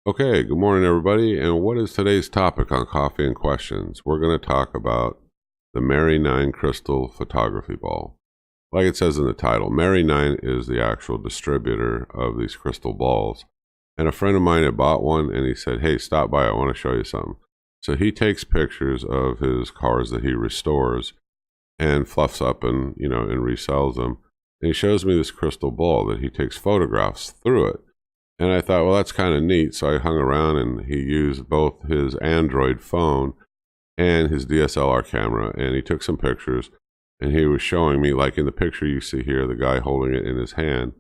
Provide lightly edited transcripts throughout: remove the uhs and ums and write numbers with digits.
Okay, good morning, everybody. And what is today's topic on Coffee and Questions? We're going to talk about the Mary 9 crystal photography ball. Like it says in the title, Mary 9 is the actual distributor of these crystal balls. And a friend of mine had bought one and he said, "Hey, stop by. I want to show you something." So he takes pictures of his cars that he restores and fluffs up and resells them. And he shows me this crystal ball that he takes photographs through it. And I thought, well, that's kind of neat. So I hung around and he used both his Android phone and his DSLR camera. And he took some pictures and he was showing me, like in the picture you see here, the guy holding it in his hand,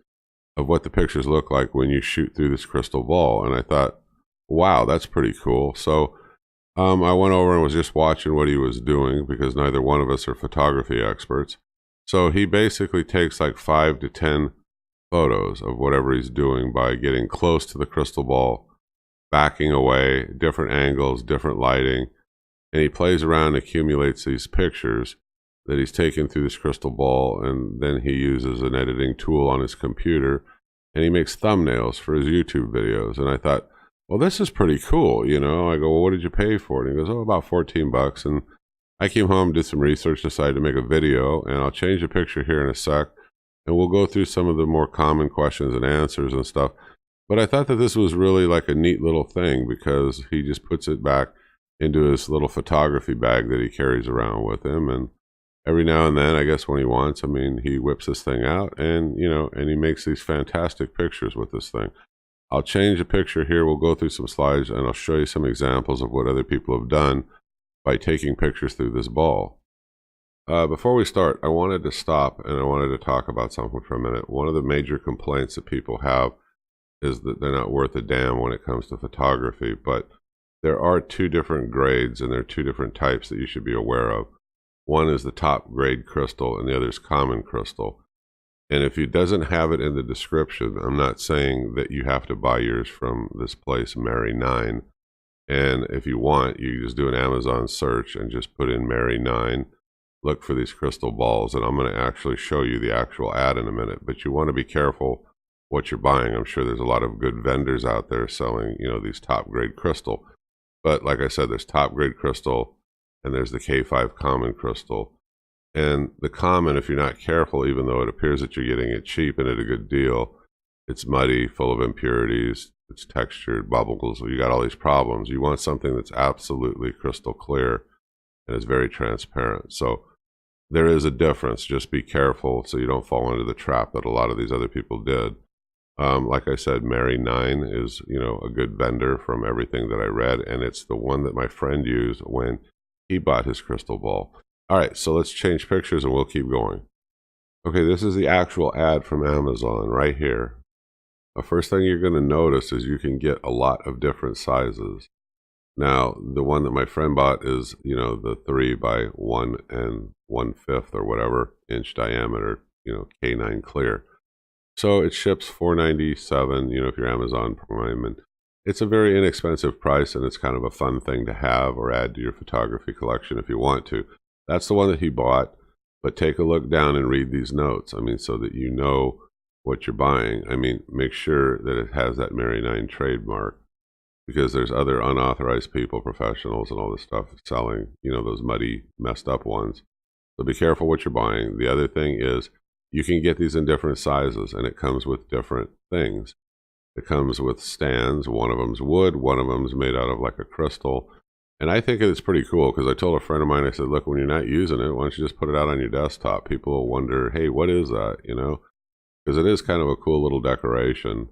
of what the pictures look like when you shoot through this crystal ball. And I thought, wow, that's pretty cool. So I went over and was just watching what he was doing because neither one of us are photography experts. So he basically takes like 5 to 10 photos of whatever he's doing by getting close to the crystal ball, backing away, different angles, different lighting, and he plays around and accumulates these pictures that he's taken through this crystal ball, and then he uses an editing tool on his computer, and he makes thumbnails for his YouTube videos. And I thought, well, this is pretty cool. I go, well, what did you pay for it? And he goes, oh, about 14 bucks. And I came home, did some research, decided to make a video, and I'll change the picture here in a sec and we'll go through some of the more common questions and answers and stuff. But I thought that this was really like a neat little thing because he just puts it back into his little photography bag that he carries around with him. And every now and then, I guess when he wants, he whips this thing out and he makes these fantastic pictures with this thing. I'll change a picture here. We'll go through some slides and I'll show you some examples of what other people have done by taking pictures through this ball. Before we start, I wanted to stop and I wanted to talk about something for a minute. One of the major complaints that people have is that they're not worth a damn when it comes to photography, but there are two different grades and there are two different types that you should be aware of. One is the top grade crystal and the other is common crystal. And if it doesn't have it in the description, I'm not saying that you have to buy yours from this place, Mary 9. And if you want, you just do an Amazon search and just put in Mary 9. Look for these crystal balls, and I'm going to actually show you the actual ad in a minute. But you want to be careful what you're buying. I'm sure there's a lot of good vendors out there selling, these top grade crystal. But like I said, there's top grade crystal, and there's the K5 common crystal. And the common, if you're not careful, even though it appears that you're getting it cheap and at a good deal, it's muddy, full of impurities, it's textured, bubbles. You got all these problems. You want something that's absolutely crystal clear and is very transparent. So there is a difference. Just be careful so you don't fall into the trap that a lot of these other people did. Like I said, Mary 9 is, a good vendor from everything that I read, and it's the one that my friend used when he bought his crystal ball. All right, so let's change pictures and we'll keep going. Okay, this is the actual ad from Amazon right here. The first thing you're going to notice is you can get a lot of different sizes. Now, the one that my friend bought is, the 3 by 1 1/5 or whatever inch diameter, K9 clear. So it ships $4.97, if you're Amazon Prime, and it's a very inexpensive price, and it's kind of a fun thing to have or add to your photography collection if you want to. That's the one that he bought, but take a look down and read these notes, so that you know what you're buying. Make sure that it has that Mary 9 trademark, because there's other unauthorized people, professionals, and all this stuff selling, those muddy, messed up ones. So be careful what you're buying. The other thing is you can get these in different sizes, and it comes with different things. It comes with stands. One of them's wood. One of them's made out of like a crystal. And I think it's pretty cool because I told a friend of mine, I said, look, when you're not using it, why don't you just put it out on your desktop? People will wonder, hey, what is that? Because it is kind of a cool little decoration.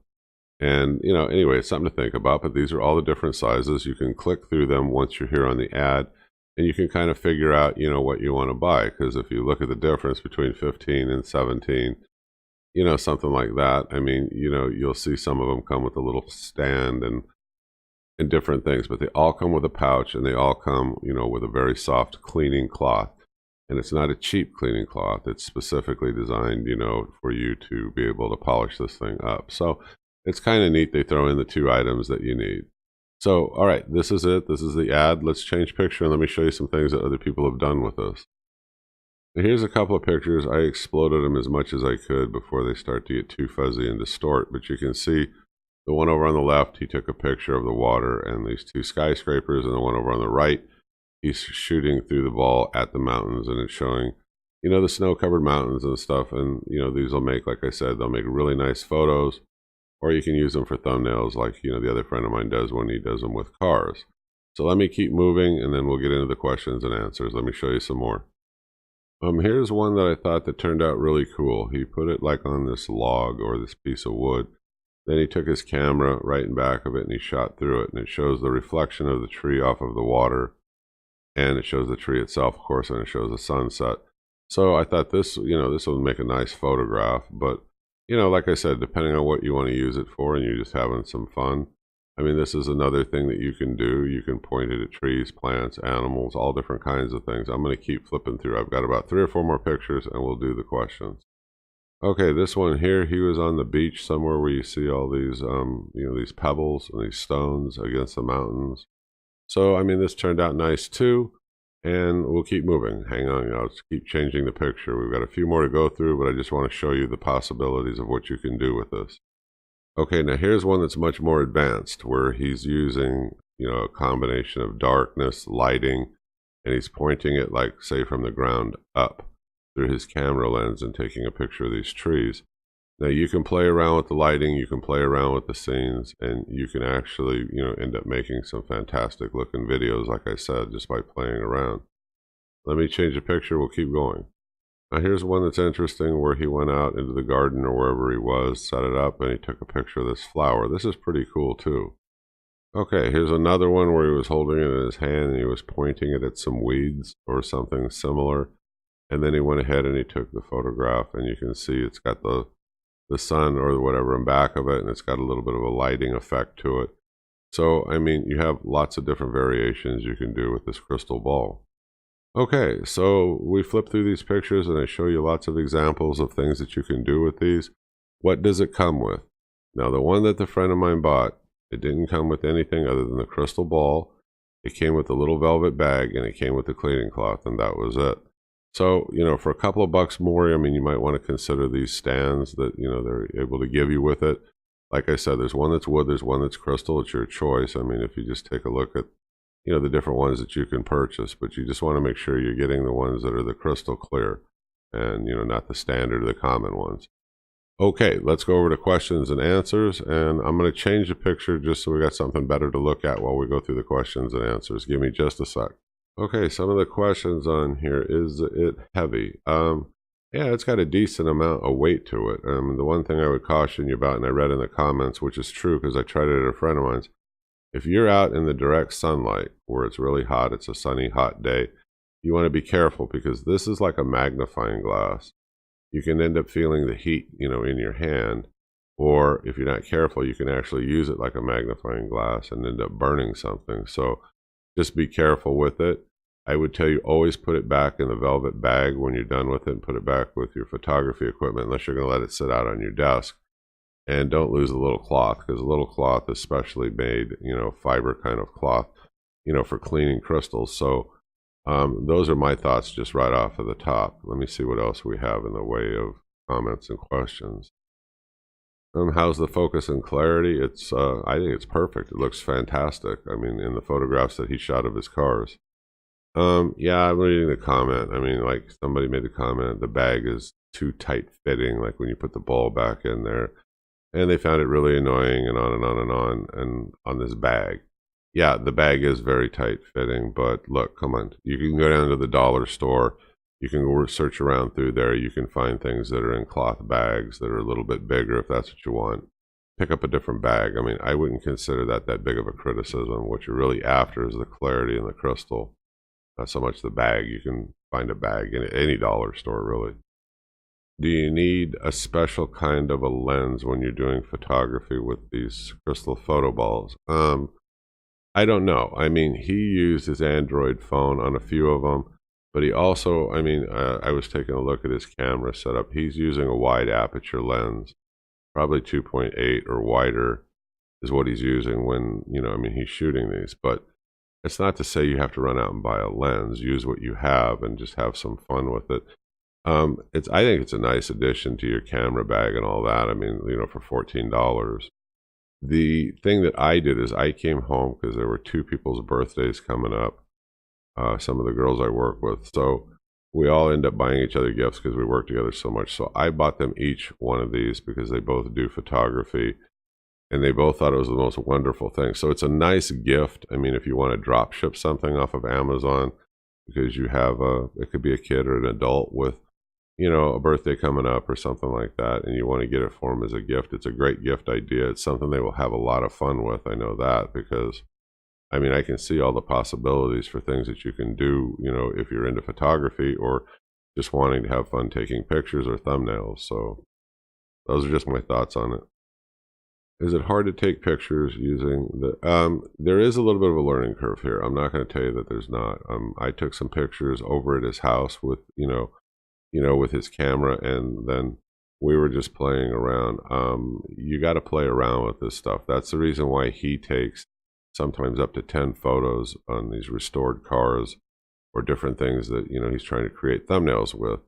And, anyway, it's something to think about, but these are all the different sizes. You can click through them once you're here on the ad, and you can kind of figure out, what you want to buy. Because if you look at the difference between 15 and 17, something like that, you'll see some of them come with a little stand and different things, but they all come with a pouch, and they all come, with a very soft cleaning cloth. And it's not a cheap cleaning cloth. It's specifically designed, for you to be able to polish this thing up. So it's kind of neat. They throw in the two items that you need. So, all right, this is it. This is the ad. Let's change picture and let me show you some things that other people have done with this. Now, here's a couple of pictures. I exploded them as much as I could before they start to get too fuzzy and distort. But you can see The one over on the left, he took a picture of the water and these two skyscrapers, and the one over on the right, he's shooting through the ball at the mountains, and it's showing, the snow-covered mountains and stuff. And, these will make, like I said, they'll make really nice photos, or you can use them for thumbnails like, the other friend of mine does when he does them with cars. So let me keep moving, and then we'll get into the questions and answers. Let me show you some more. Here's one that I thought that turned out really cool. He put it like on this log or this piece of wood. Then he took his camera right in back of it and he shot through it, and it shows the reflection of the tree off of the water, and it shows the tree itself, of course, and it shows the sunset. So I thought this would make a nice photograph. But, like I said, depending on what you want to use it for and you're just having some fun, I mean, this is another thing that you can do. You can point it at trees, plants, animals, all different kinds of things. I'm going to keep flipping through. I've got about 3 or 4 more pictures, and we'll do the questions. Okay, this one here, he was on the beach somewhere where you see all these, these pebbles and these stones against the mountains. So, I mean, this turned out nice too, and we'll keep moving. Hang on, I'll just keep changing the picture. We've got a few more to go through, but I just want to show you the possibilities of what you can do with this. Okay, now here's one that's much more advanced, where he's using, a combination of darkness, lighting, and he's pointing it, like, say, from the ground up through his camera lens and taking a picture of these trees. Now, you can play around with the lighting, you can play around with the scenes, and you can actually, end up making some fantastic looking videos, like I said, just by playing around. Let me change the picture, we'll keep going. Now here's one that's interesting, where he went out into the garden or wherever he was, set it up, and he took a picture of this flower. This is pretty cool too. Okay, here's another one where he was holding it in his hand and he was pointing it at some weeds or something similar. And then he went ahead and he took the photograph, and you can see it's got the sun or whatever in back of it, and it's got a little bit of a lighting effect to it. So, I mean, you have lots of different variations you can do with this crystal ball. Okay, so we flip through these pictures and I show you lots of examples of things that you can do with these. What does it come with? Now, the one that the friend of mine bought, it didn't come with anything other than the crystal ball. It came with a little velvet bag, and it came with the cleaning cloth, and that was it. So, for a couple of bucks more, I mean, you might want to consider these stands that, they're able to give you with it. Like I said, there's one that's wood, there's one that's crystal. It's your choice. I mean, if you just take a look at the different ones that you can purchase, but you just want to make sure you're getting the ones that are the crystal clear and, not the standard or the common ones. Okay, let's go over to questions and answers, and I'm going to change the picture just so we got something better to look at while we go through the questions and answers. Give me just a sec. Okay, some of the questions on here, is it heavy? Yeah, it's got a decent amount of weight to it. The one thing I would caution you about, and I read in the comments, which is true because I tried it at a friend of mine's, if you're out in the direct sunlight where it's really hot, it's a sunny, hot day, you want to be careful, because this is like a magnifying glass. You can end up feeling the heat, in your hand, or if you're not careful, you can actually use it like a magnifying glass and end up burning something. So just be careful with it. I would tell you, always put it back in the velvet bag when you're done with it, and put it back with your photography equipment, unless you're going to let it sit out on your desk. And don't lose the little cloth, because the little cloth is specially made, fiber kind of cloth, for cleaning crystals. So those are my thoughts just right off of the top. Let me see what else we have in the way of comments and questions. How's the focus and clarity? It's I think it's perfect. It looks fantastic. I mean, in the photographs that he shot of his cars. Yeah, I'm reading the comment. I mean, like, somebody made a comment, the bag is too tight fitting, like when you put the ball back in there. And they found it really annoying, and on and on and on, and on this bag. Yeah, the bag is very tight fitting, but look, come on. You can go down to the dollar store. You can go search around through there. You can find things that are in cloth bags that are a little bit bigger if that's what you want. Pick up a different bag. I mean, I wouldn't consider that big of a criticism. What you're really after is the clarity and the crystal. Not so much the bag. You can find a bag in any dollar store, really. Do you need a special kind of a lens when you're doing photography with these crystal photo balls? I don't know. I mean, he used his Android phone on a few of them, but he also, I was taking a look at his camera setup. He's using a wide aperture lens, probably 2.8 or wider is what he's using when, he's shooting these. But it's not to say you have to run out and buy a lens. Use what you have and just have some fun with it. I think it's a nice addition to your camera bag and all that. I mean, for $14. The thing that I did is I came home because there were two people's birthdays coming up, some of the girls I work with. So we all end up buying each other gifts because we work together so much. So I bought them each one of these because they both do photography and they both thought it was the most wonderful thing. So it's a nice gift. I mean, if you want to drop ship something off of Amazon because you have it could be a kid or an adult with, a birthday coming up or something like that, and you want to get it for them as a gift, it's a great gift idea. It's something they will have a lot of fun with. I know that because, I mean, I can see all the possibilities for things that you can do, if you're into photography or just wanting to have fun taking pictures or thumbnails. So those are just my thoughts on it. Is it hard to take pictures using the, there is a little bit of a learning curve here. I'm not going to tell you that there's not. I took some pictures over at his house with, with his camera, and then we were just playing around. You got to play around with this stuff. That's the reason why he takes sometimes up to 10 photos on these restored cars or different things that, he's trying to create thumbnails with.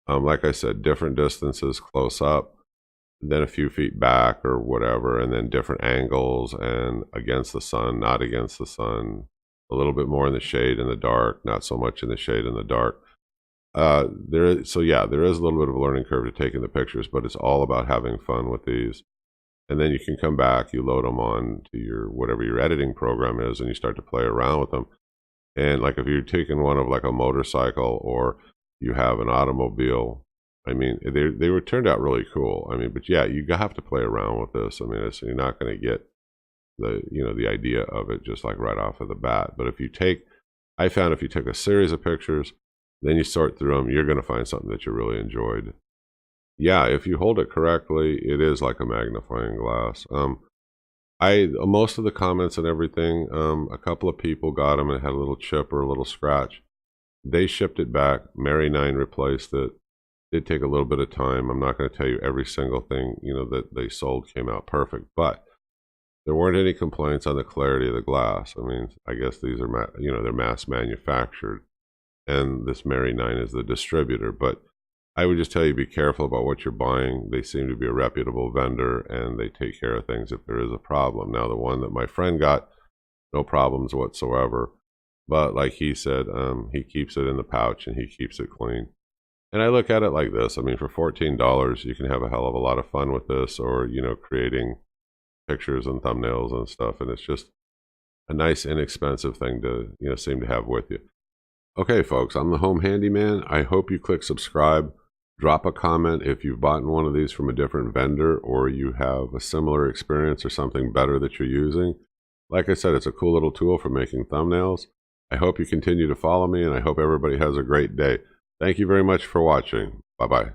Like I said, different distances, close up, then a few feet back or whatever, and then different angles and against the sun, not against the sun, a little bit more in the shade in the dark, not so much in the shade in the dark. There is a little bit of a learning curve to taking the pictures, but it's all about having fun with these. And then you can come back, you load them on to your whatever your editing program is, and you start to play around with them. And like if you're taking one of like a motorcycle or you have an automobile, I mean, they were turned out really cool. I mean, but yeah, you have to play around with this. I mean, you're not going to get the idea of it just like right off of the bat. But I found if you took a series of pictures, then you sort through them, you're going to find something that you really enjoyed. Yeah, if you hold it correctly, it is like a magnifying glass. Most of the comments and everything, a couple of people got them and it had a little chip or a little scratch. They shipped it back. Mary 9 replaced it. It did take a little bit of time. I'm not going to tell you every single thing that they sold came out perfect, but there weren't any complaints on the clarity of the glass. I mean, I guess these are they're mass manufactured, and this Mary 9 is the distributor. But I would just tell you, be careful about what you're buying. They seem to be a reputable vendor, and they take care of things if there is a problem. Now, the one that my friend got, no problems whatsoever. But like he said, he keeps it in the pouch and he keeps it clean. And I look at it like this. I mean, for $14, you can have a hell of a lot of fun with this, or, creating pictures and thumbnails and stuff. And it's just a nice, inexpensive thing to, seem to have with you. Okay, folks, I'm the Home Handyman. I hope you click subscribe. Drop a comment if you've bought one of these from a different vendor or you have a similar experience or something better that you're using. Like I said, it's a cool little tool for making thumbnails. I hope you continue to follow me, and I hope everybody has a great day. Thank you very much for watching. Bye-bye.